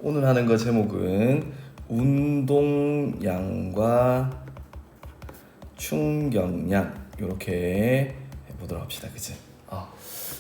오늘 하는 거 제목은 운동량과 충격량 이렇게 해보도록 합시다. 그치?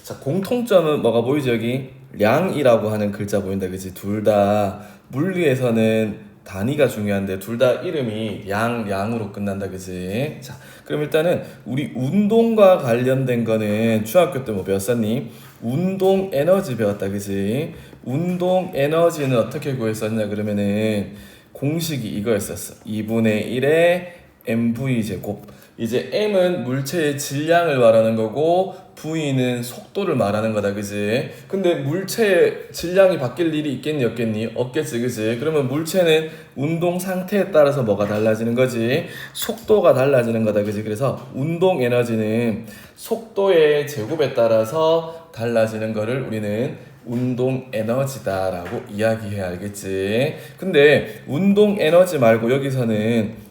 자, 공통점은 뭐가 보이죠? 여기 량이라고 하는 글자 보인다. 그치? 둘 다 물리에서는 단위가 중요한데 둘 다 이름이 양으로 끝난다. 그치? 자, 그럼 일단은 우리 운동과 관련된 거는 중학교 때 뭐 배웠었니? 운동 에너지 배웠다. 그치? 운동 에너지는 어떻게 구했었냐 그러면은 공식이 이거였었어. 2분의 1의 mv 제곱. 이제 m은 물체의 질량을 말하는 거고 v는 속도를 말하는 거다. 그지? 근데 물체의 질량이 바뀔 일이 있겠니 없겠니? 없겠지. 그지? 그러면 물체는 운동 상태에 따라서 뭐가 달라지는 거지? 속도가 달라지는 거다. 그지? 그래서 운동 에너지는 속도의 제곱에 따라서 달라지는 거를 우리는 운동 에너지다라고 이야기해야 알겠지. 근데 운동 에너지 말고 여기서는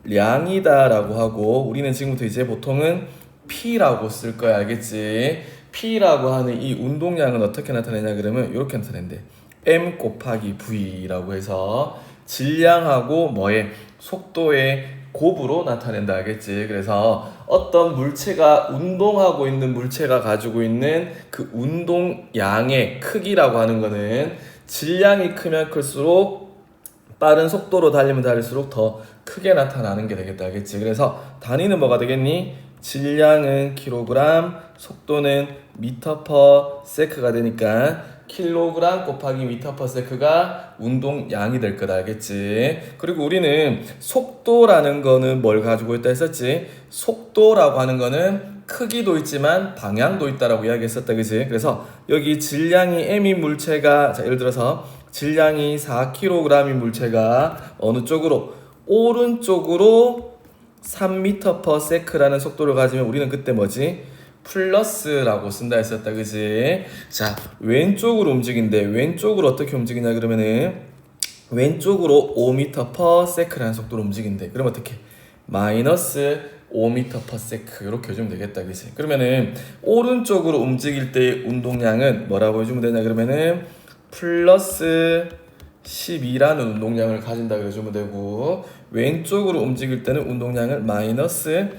운동량이다라고 하고 우리는 지금부터 이제 보통은 P라고 쓸 거야. 알겠지? P라고 하는 이 운동량은 어떻게 나타내냐 그러면 이렇게 나타낸대. M 곱하기 V라고 해서 질량하고 뭐의 속도의 곱으로 나타낸다. 알겠지? 그래서 어떤 물체가 운동하고 있는 물체가 가지고 있는 그 운동량의 크기라고 하는 거는 질량이 크면 클수록 빠른 속도로 달리면 달릴수록 더 크게 나타나는 게 되겠다. 알겠지? 그래서 단위는 뭐가 되겠니? 질량은 킬로그램, 속도는 미터 퍼 세크가 되니까 킬로그램 곱하기 미터 퍼 세크가 운동량이 될 거다. 알겠지? 그리고 우리는 속도라는 거는 뭘 가지고 있다 했었지? 속도라고 하는 거는 크기도 있지만 방향도 있다라고 이야기했었다. 그치? 그래서 여기 질량이 m인 물체가, 자, 예를 들어서 질량이 4kg인 물체가 어느 쪽으로? 오른쪽으로 3m/s라는 속도를 가지면 우리는 그때 뭐지? 플러스라고 쓴다 했었다. 그지? 자, 왼쪽으로 움직인대. 왼쪽으로 어떻게 움직이냐 그러면은 왼쪽으로 5m/s라는 속도로 움직인대. 그럼 어떻게? 마이너스 5m/s 이렇게 해주면 되겠다. 그지? 그러면은 오른쪽으로 움직일 때의 운동량은 뭐라고 해주면 되냐 그러면은 플러스 12라는 운동량을 가진다 그래주면 되고 왼쪽으로 움직일 때는 운동량을 마이너스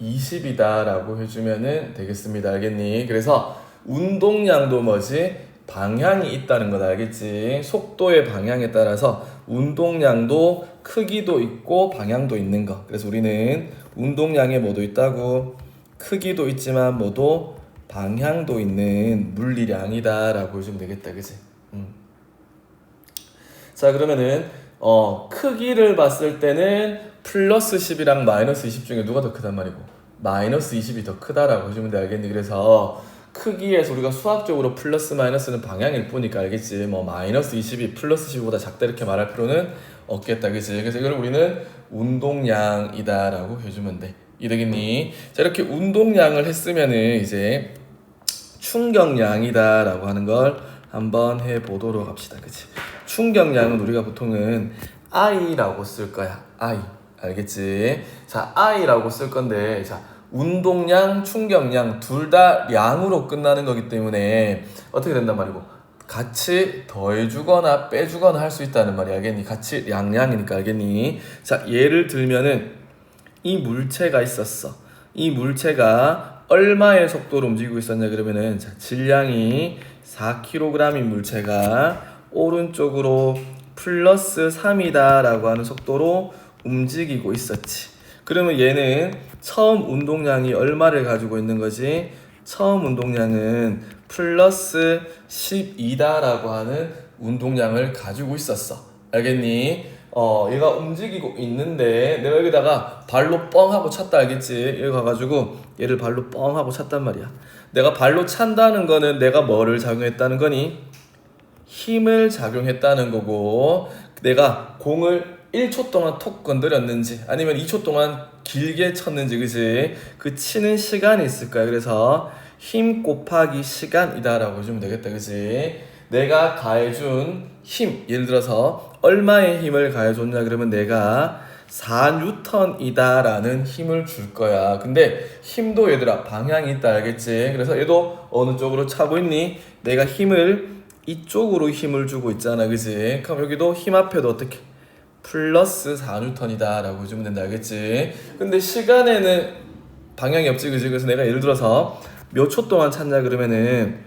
20이다 라고 해주면 되겠습니다. 알겠니? 그래서 운동량도 뭐지? 방향이 있다는 거 알겠지? 속도의 방향에 따라서 운동량도 크기도 있고 방향도 있는 거. 그래서 우리는 운동량에 뭐도 있다고? 크기도 있지만 뭐도 방향도 있는 물리량이다 라고 해주면 되겠다. 그치? 자, 그러면은 크기를 봤을 때는 플러스 10이랑 마이너스 20 중에 누가 더 크단 말이고 마이너스 20이 더 크다라고 해주면 돼. 알겠니? 그래서 크기에서 우리가 수학적으로 플러스 마이너스는 방향일 뿐이니까 알겠지? 뭐 마이너스 20이 플러스 10보다 작다 이렇게 말할 필요는 없겠다. 그치? 그래서 이걸 우리는 운동량이다 라고 해주면 돼. 이되겠니? 자, 이렇게 운동량을 했으면은 이제 충격량이다 라고 하는 걸 한번 해보도록 합시다. 그치? 충격량은 우리가 보통은 I라고 쓸 거야. I. 알겠지? 자, I라고 쓸 건데, 자, 운동량, 충격량 둘 다 량으로 끝나는 거기 때문에 어떻게 된단 말이고, 같이 더해주거나 빼주거나 할 수 있다는 말이 알겠니? 같이 량이니까 알겠니? 자, 예를 들면은 이 물체가 있었어. 이 물체가 얼마의 속도로 움직이고 있었냐 그러면은 자, 질량이 4kg인 물체가 오른쪽으로 플러스 3이다 라고 하는 속도로 움직이고 있었지. 그러면 얘는 처음 운동량이 얼마를 가지고 있는 거지? 처음 운동량은 플러스 12다 라고 하는 운동량을 가지고 있었어. 알겠니? 얘가 움직이고 있는데 내가 여기다가 발로 뻥 하고 찼다. 알겠지? 여기 가가지고 얘를 발로 뻥 하고 찼단 말이야. 내가 발로 찬다는 거는 내가 뭐를 작용했다는 거니? 힘을 작용했다는 거고 내가 공을 1초 동안 톡 건드렸는지 아니면 2초 동안 길게 쳤는지 그치? 그 치는 시간이 있을 거야. 그래서 힘 곱하기 시간이다 라고 해주면 되겠다. 그치? 내가 가해준 힘 예를 들어서 얼마의 힘을 가해줬냐 그러면 내가 4N이다 라는 힘을 줄 거야. 근데 힘도 얘들아 방향이 있다. 알겠지? 그래서 얘도 어느 쪽으로 차고 있니? 내가 힘을 이쪽으로 힘을 주고 있잖아, 그지? 그럼 여기도 힘 앞에도 어떻게? 플러스 4N이다 라고 해주면 된다, 알겠지? 근데 시간에는 방향이 없지, 그지? 그래서 내가 예를 들어서 몇 초 동안 찾냐 그러면은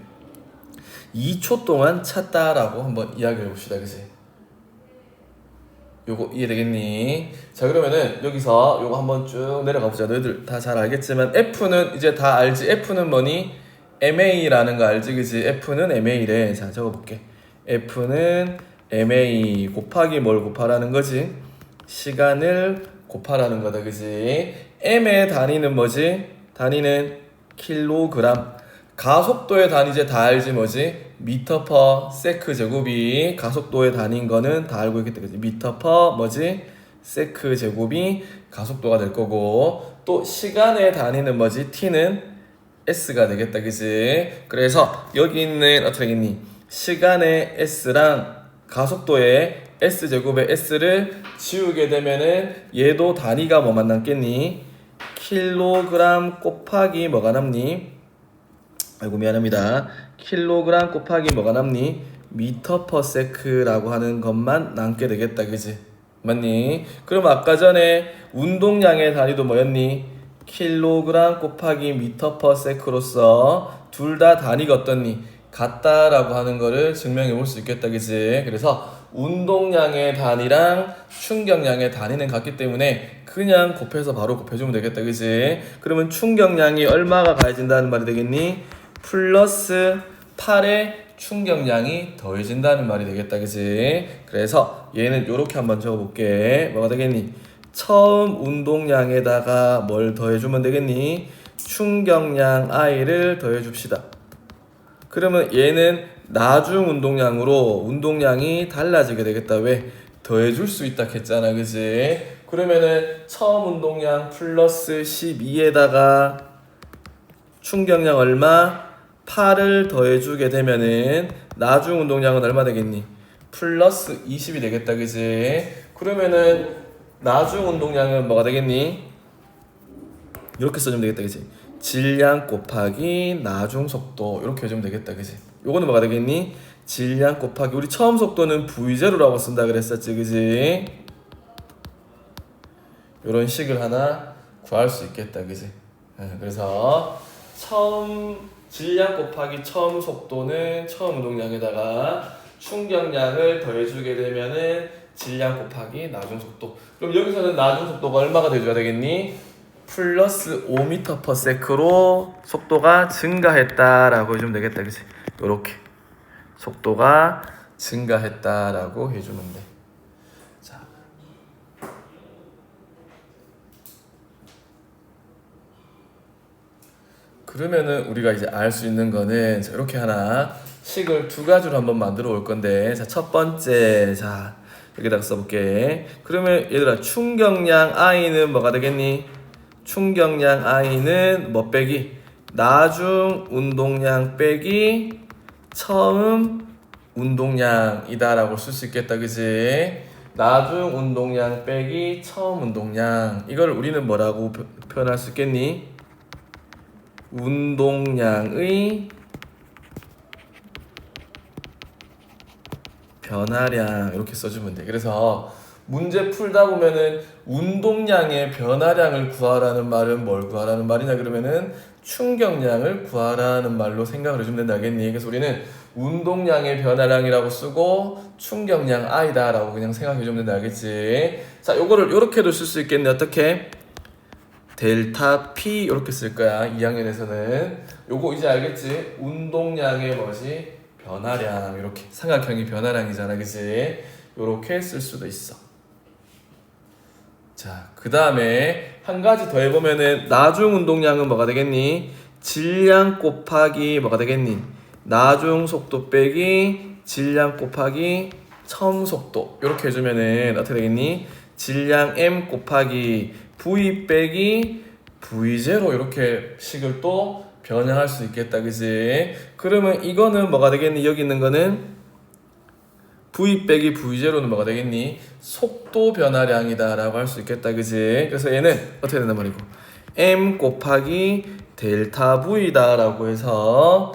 2초 동안 찾다라고 한번 이야기해 봅시다, 그지? 요거 이해되겠니? 자, 그러면은 여기서 요거 한번 쭉 내려가 보자. 너희들 다 잘 알겠지만 F는 이제 다 알지? F는 뭐니? MA라는 거 알지, 그지? F는 MA래. 자, 적어볼게. F는 MA 곱하기 뭘 곱하라는 거지? 시간을 곱하라는 거다, 그지? M의 단위는 뭐지? 단위는 킬로그램. 가속도의 단위 이제 다 알지, 뭐지? 미터 퍼 세크 제곱이 가속도의 단위인 거는 다 알고 있기 때문에 미터 퍼 뭐지? 세크 제곱이 가속도가 될 거고, 또 시간의 단위는 뭐지? t는 s가 되겠다, 그지? 그래서 여기 있는 어떻게 되겠니? 시간의 s랑 가속도의 s제곱의 s를 지우게 되면은 얘도 단위가 뭐만 남겠니? 킬로그램 곱하기 뭐가 남니? 아이고 미안합니다. 킬로그램 곱하기 뭐가 남니? 미터 퍼 세크라고 하는 것만 남게 되겠다, 그지? 맞니? 그럼 아까 전에 운동량의 단위도 뭐였니? 킬로그램 곱하기 미터 퍼 세크로서 둘 다 단위가 어떻니? 같다라고 하는 거를 증명해 볼 수 있겠다, 그지? 그래서 운동량의 단위랑 충격량의 단위는 같기 때문에 그냥 곱해서 바로 곱해주면 되겠다, 그지? 그러면 충격량이 얼마가 가해진다는 말이 되겠니? 플러스 8의 충격량이 더해진다는 말이 되겠다, 그지? 그래서 얘는 요렇게 한번 적어볼게. 뭐가 되겠니? 처음 운동량에다가 뭘 더해주면 되겠니? 충격량 i를 더해줍시다. 그러면 얘는 나중 운동량으로 운동량이 달라지게 되겠다. 왜? 더해줄 수 있다 했잖아, 그지? 그러면은 처음 운동량 플러스 12에다가 충격량 얼마? 8을 더해주게 되면은 나중 운동량은 얼마 되겠니? 플러스 20이 되겠다, 그지? 그러면은 나중 운동량은 뭐가 되겠니? 이렇게 써주면 되겠다, 그지? 질량 곱하기 나중 속도 이렇게 해주면 되겠다, 그지? 요거는 뭐가 되겠니? 질량 곱하기 우리 처음 속도는 V0라고 쓴다 그랬었지, 그지? 요런 식을 하나 구할 수 있겠다, 그지? 그래서 처음 질량 곱하기 처음 속도는 처음 운동량에다가 충격량을 더해주게 되면은 질량 곱하기 나중 속도. 그럼 여기서는 나중 속도가 얼마가 돼줘야 되겠니? 플러스 5m per sec로 속도가 증가했다라고 해주면 되겠다, 그치? 요렇게 속도가 증가했다라고 해주면 돼. 자, 그러면은 우리가 이제 알 수 있는 거는 자, 이렇게 하나 식을 두 가지로 한번 만들어 올 건데, 자, 첫 번째, 자, 여기다가 써볼게. 그러면 얘들아, 충격량 I는 뭐가 되겠니? 충격량 I는 뭐 빼기? 나중 운동량 빼기 처음 운동량이다라고 쓸 수 있겠다, 그지? 나중 운동량 빼기 처음 운동량. 이걸 우리는 뭐라고 표현할 수 있겠니? 운동량의 변화량 이렇게 써주면 돼. 그래서 문제 풀다 보면은 운동량의 변화량을 구하라는 말은 뭘 구하라는 말이냐 그러면은 충격량을 구하라는 말로 생각을 해주면 된다, 알겠니? 그래서 우리는 운동량의 변화량이라고 쓰고 충격량 I다 라고 그냥 생각해주면 된다, 알겠지? 자, 요거를 요렇게도 쓸 수 있겠네. 어떻게? 델타 P 이렇게 쓸 거야, 2학년에서는. 요거 이제 알겠지? 운동량의 뭐지? 변화량. 이렇게 삼각형이 변화량이잖아, 그치? 요렇게 쓸 수도 있어. 자, 그 다음에 한 가지 더 해보면은 나중 운동량은 뭐가 되겠니? 질량 곱하기 뭐가 되겠니? 나중 속도 빼기 질량 곱하기 처음 속도. 이렇게 해주면은 어떻게 되겠니? 질량 M 곱하기 V 빼기 V0 이렇게 식을 또 변형할 수 있겠다, 그지? 그러면 이거는 뭐가 되겠니? 여기 있는 거는 V 빼기 V0는 뭐가 되겠니? 속도 변화량이다 라고 할 수 있겠다, 그지? 그래서 얘는 어떻게 된단 말이고 M 곱하기 델타 V다 라고 해서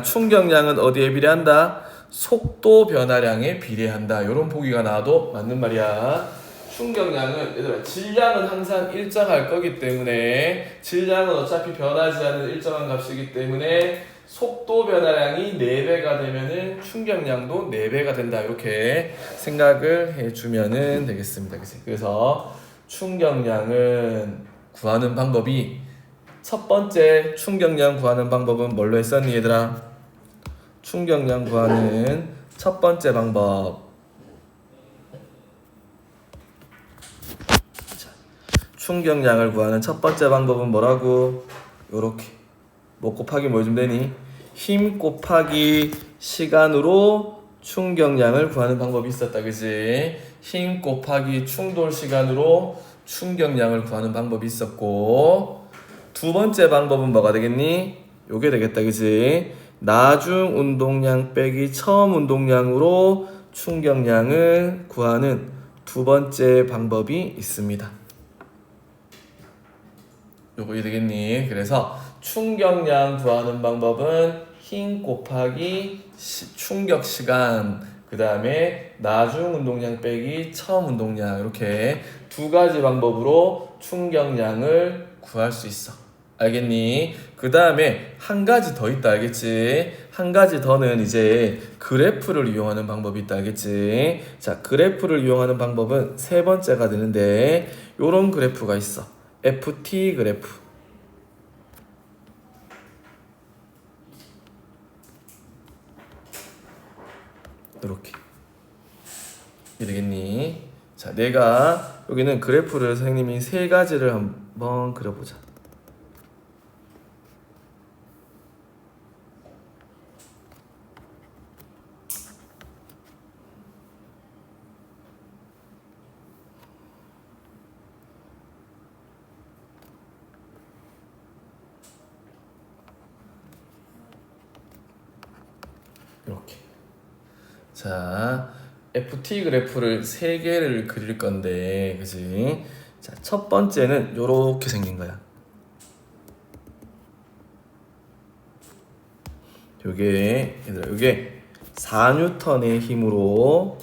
충격량은 어디에 비례한다? 속도 변화량에 비례한다. 이런 보기가 나와도 맞는 말이야. 충격량은 얘들아 질량은 항상 일정할 거기 때문에 질량은 어차피 변하지 않는 일정한 값이기 때문에 속도 변화량이 4배가 되면은 충격량도 4배가 된다. 이렇게 생각을 해주면은 되겠습니다. 그치? 그래서 충격량은 구하는 방법이 첫 번째 충격량 구하는 방법은 뭘로 했었니 얘들아? 충격량 구하는 첫 번째 방법. 충격량을 구하는 첫 번째 방법은 뭐라고? 요렇게 뭐 곱하기 뭐 해주면 되니? 힘 곱하기 시간으로 충격량을 구하는 방법이 있었다. 그지? 힘 곱하기 충돌 시간으로 충격량을 구하는 방법이 있었고 두 번째 방법은 뭐가 되겠니? 요게 되겠다. 그지? 나중 운동량 빼기 처음 운동량으로 충격량을 구하는 두 번째 방법이 있습니다. 요거 되겠니? 그래서 충격량 구하는 방법은 힘 곱하기 충격 시간, 그 다음에 나중 운동량 빼기 처음 운동량, 이렇게 두 가지 방법으로 충격량을 구할 수 있어. 알겠니? 그 다음에 한 가지 더 있다. 알겠지? 한 가지 더는 이제 그래프를 이용하는 방법이 있다. 알겠지? 자, 그래프를 이용하는 방법은 세 번째가 되는데 요런 그래프가 있어. FT 그래프. 이렇게 되겠니? 자, 내가 여기는 그래프를 선생님이 세 가지를 한번 그려보자. 이렇게. 자, FT 그래프를 세 개를 그릴 건데, 그지? 자, 첫 번째는 요렇게 생긴 거야. 요게 4N의 힘으로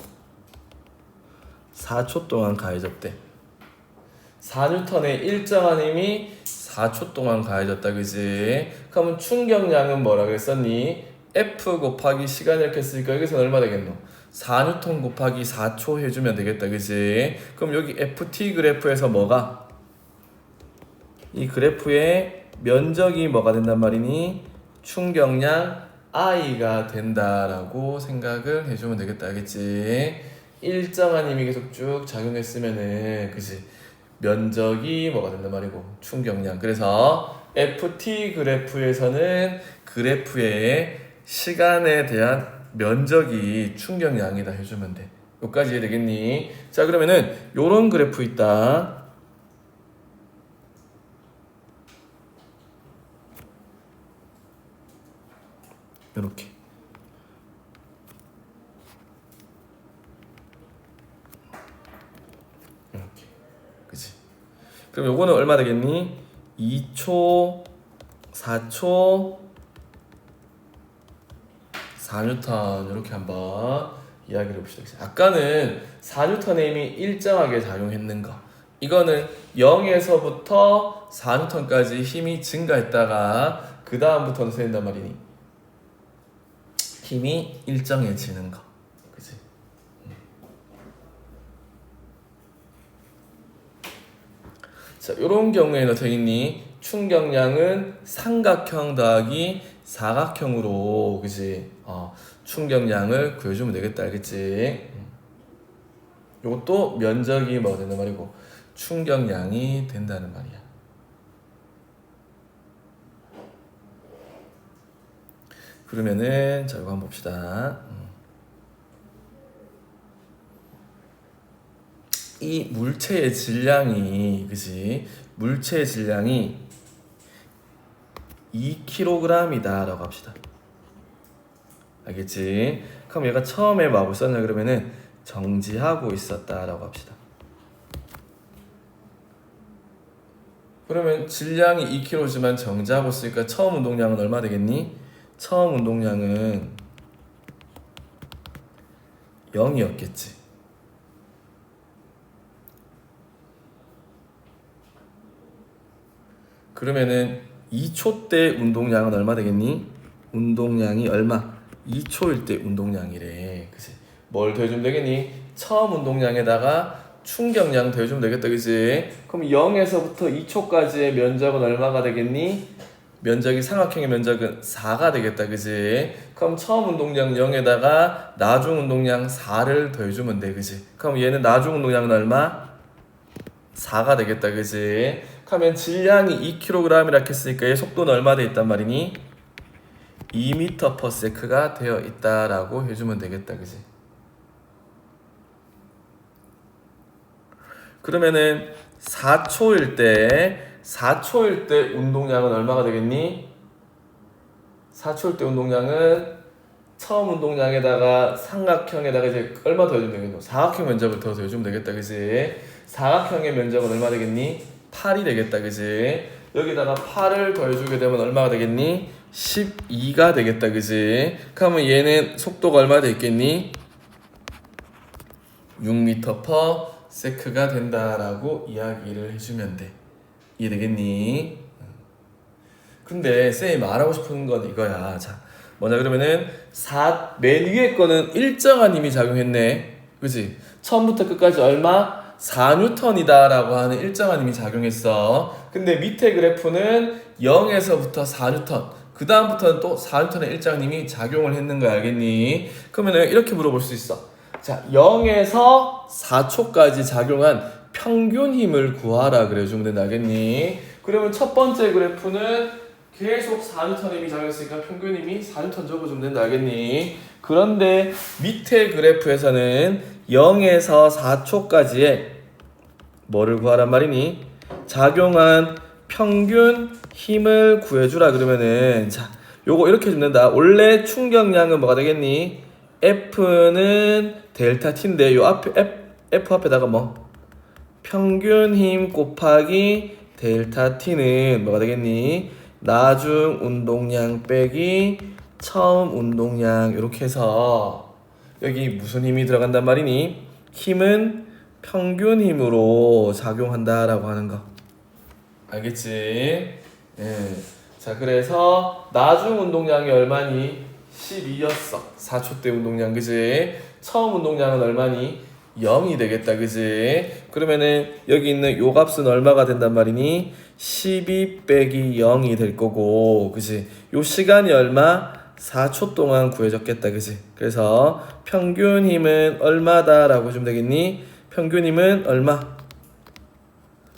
4초 동안 가해졌대. 4N의 일정한 힘이 4초 동안 가해졌다. 그지? 그러면 충격량은 뭐라 그랬었니? F 곱하기 시간 이렇게 했으니까 여기서는 얼마 되겠노? 4N 곱하기 4초 해주면 되겠다. 그지? 그럼 여기 FT 그래프에서 뭐가? 이 그래프의 면적이 뭐가 된단 말이니? 충격량 I가 된다라고 생각을 해주면 되겠다. 알겠지? 일정한 힘이 계속 쭉 작용했으면은, 그지? 면적이 뭐가 된단 말이고, 충격량. 그래서 FT 그래프에서는 그래프의 시간에 대한 면적이 충격량이다 해주면 돼. 여기까지 이해되겠니? 자, 그러면은 요런 그래프 있다. 이렇게. 그치? 그럼 요거는 얼마 되겠니? 2초, 4초, 4N 이렇게 한번 이야기를 해봅시다. 아까는 4N의 힘이 일정하게 작용했는 거, 이거는 0에서부터 4N까지 힘이 증가했다가 그 다음부터는 된단 말이니 힘이 일정해지는 거, 그치? 자, 요런 경우에는 어떻게 있니? 충격량은 삼각형 더하기 사각형으로, 그치? 충격량을 구해주면 되겠다. 알겠지? 요것도 면적이 뭐가 된단 말이고 충격량이 된다는 말이야. 그러면은 자, 이거 한번 봅시다. 이 물체의 질량이, 그치? 물체의 질량이 2kg이다 라고 합시다. 알겠지? 그럼 얘가 처음에 뭐하고 있었냐 그러면은 정지하고 있었다 라고 합시다. 그러면 질량이 2kg지만 정지하고 있으니까 처음 운동량은 얼마 되겠니? 처음 운동량은 0이었겠지. 그러면은 2초 때 운동량은 얼마 되겠니? 운동량이 얼마? 2초일 때 운동량이래. 그치? 뭘 더해주면 되겠니? 처음 운동량에다가 충격량 더해주면 되겠다. 그치? 그럼 0에서부터 2초까지의 면적은 얼마가 되겠니? 면적이 삼각형의 면적은 4가 되겠다. 그치? 그럼 처음 운동량 0에다가 나중 운동량 4를 더해주면 돼. 그치? 그럼 얘는 나중 운동량은 얼마? 4가 되겠다. 그치? 그러면 질량이 2kg이라 했으니까 얘 속도는 얼마 돼 있단 말이니? 2m/s가 되어 있다라고 해주면 되겠다. 그치? 그러면은 4초일 때 운동량은 얼마가 되겠니? 4초일 때 운동량은 처음 운동량에다가 삼각형에다가 이제 얼마 더 해주면 되겠노? 사각형 면적을 더 더해주면 되겠다. 그치? 사각형의 면적은 얼마 되겠니? 8이 되겠다. 그치? 여기다가 8을 더해주게 되면 얼마가 되겠니? 12가 되겠다. 그치? 그러면 얘는 속도가 얼마 되겠니? 6m/s가 된다라고 이야기를 해주면 돼. 이해되겠니? 근데 쌤이 말하고 싶은 건 이거야. 자, 먼저 그러면은 맨 위에 거는 일정한 힘이 작용했네. 그치? 처음부터 끝까지 얼마? 4N이다 라고 하는 일정한 힘이 작용했어. 근데 밑에 그래프는 0에서부터 4N, 그 다음부터는 또 4N의 일정한 힘이 작용을 했는 거 알겠니? 그러면 이렇게 물어볼 수 있어. 자, 0에서 4초까지 작용한 평균 힘을 구하라 그래주면 된다. 알겠니? 그러면 첫 번째 그래프는 계속 4N의 힘이 작용했으니까 평균 힘이 4N 적어주면 된다. 알겠니? 그런데 밑에 그래프에서는 0에서 4초까지의 뭐를 구하란 말이니? 작용한 평균 힘을 구해주라 그러면은 자, 요거 이렇게 해주면 된다. 원래 충격량은 뭐가 되겠니? F는 델타 T인데 요 앞에 F 앞에다가 뭐 평균 힘 곱하기 델타 T는 뭐가 되겠니? 나중 운동량 빼기 처음 운동량 이렇게 해서 여기 무슨 힘이 들어간단 말이니? 힘은 평균 힘으로 작용한다라고 하는 거 알겠지? 예. 자, 그래서 나중 운동량이 얼마니? 12였어. 4초 때 운동량, 그지? 처음 운동량은 얼마니? 0이 되겠다, 그지? 그러면은 여기 있는 요 값은 얼마가 된단 말이니? 12 빼기 0이 될 거고, 그지? 요 시간이 얼마? 4초 동안 구해졌겠다, 그지? 그래서 평균 힘은 얼마다라고 해주면 되겠니? 평균 힘은 얼마?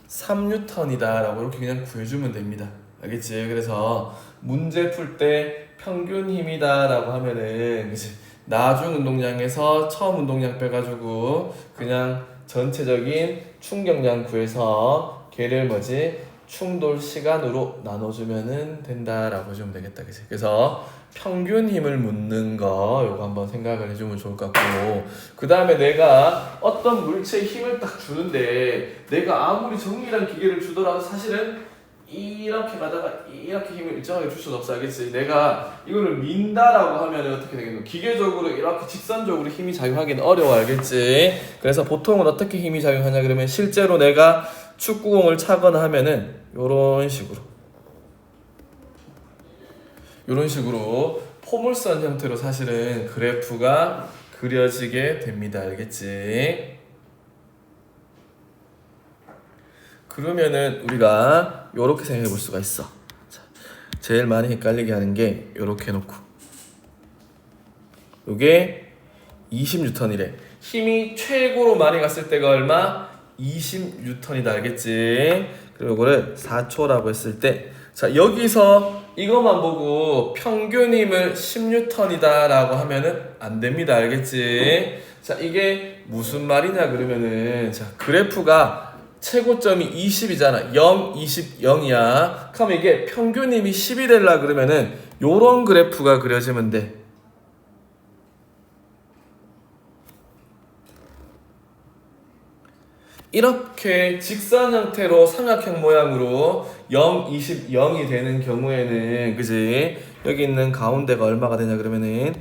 3N이다 라고 이렇게 그냥 구해주면 됩니다. 알겠지? 그래서 문제 풀 때 평균 힘이다 라고 하면은 그치? 나중 운동량에서 처음 운동량 빼가지고 그냥 전체적인 충격량 구해서 걔를 뭐지? 충돌 시간으로 나눠주면은 된다라고 해주면 되겠다. 그치? 그래서 평균 힘을 묻는 거 요거 한번 생각을 해주면 좋을 것 같고, 그 다음에 내가 어떤 물체에 힘을 딱 주는데 내가 아무리 정밀한 기계를 주더라도 사실은 이렇게 가다가 이렇게 힘을 일정하게 줄 수는 없어. 알겠지? 내가 이거를 민다라고 하면 어떻게 되겠노? 기계적으로 이렇게 직선적으로 힘이 작용하기는 어려워. 알겠지? 그래서 보통은 어떻게 힘이 작용하냐 그러면 실제로 내가 축구공을 차거나 하면은 요런 식으로 포물선 형태로 사실은 그래프가 그려지게 됩니다. 알겠지? 그러면은 우리가 요렇게 생각해 볼 수가 있어. 자, 제일 많이 헷갈리게 하는 게 요렇게 해놓고 요게 20N이래. 힘이 최고로 많이 갔을 때가 얼마? 20N이다. 알겠지? 그리고 이거를 4초라고 했을 때, 자, 여기서 이것만 보고 평균 힘을 10N이다 라고 하면은 안 됩니다. 알겠지? 자, 이게 무슨 말이냐 그러면은, 자, 그래프가 최고점이 20이잖아. 0, 20, 0이야. 그럼 이게 평균 힘이 10이 되려 그러면은 요런 그래프가 그려지면 돼. 이렇게 직선 형태로 삼각형 모양으로 0, 20, 0이 되는 경우에는 그지? 여기 있는 가운데가 얼마가 되냐 그러면은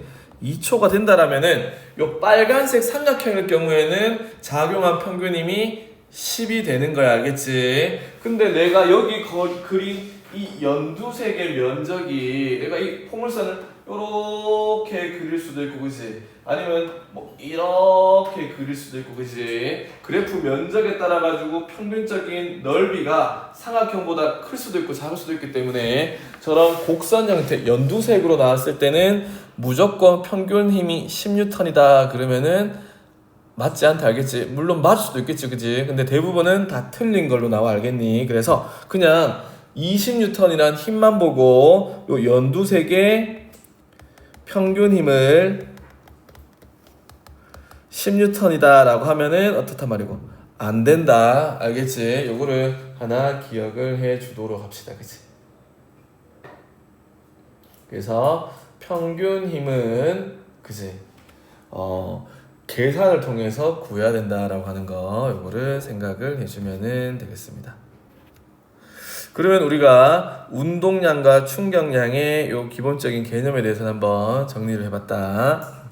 2초가 된다라면은 요 빨간색 삼각형일 경우에는 작용한 평균 힘이 10이 되는 거야, 알겠지? 근데 내가 여기 그린 이 연두색의 면적이 내가 이 포물선을 요렇게 그릴 수도 있고, 그지? 아니면 뭐 이렇게 그릴 수도 있고, 그지? 그래프 면적에 따라 가지고 평균적인 넓이가 삼각형보다 클 수도 있고 작을 수도 있기 때문에 저런 곡선 형태 연두색으로 나왔을 때는 무조건 평균 힘이 10N이다 그러면은 맞지 않다, 알겠지? 물론 맞을 수도 있겠지, 그지? 근데 대부분은 다 틀린 걸로 나와, 알겠니? 그래서 그냥 20N이란 힘만 보고 요 연두색의 평균 힘을 10N이다 라고 하면은 어떻단 말이고 안 된다, 알겠지? 요거를 하나 기억을 해 주도록 합시다, 그치? 그래서 평균 힘은 그지? 계산을 통해서 구해야 된다라고 하는 거 요거를 생각을 해주면은 되겠습니다. 그러면 우리가 운동량과 충격량의 요 기본적인 개념에 대해서 한번 정리를 해봤다.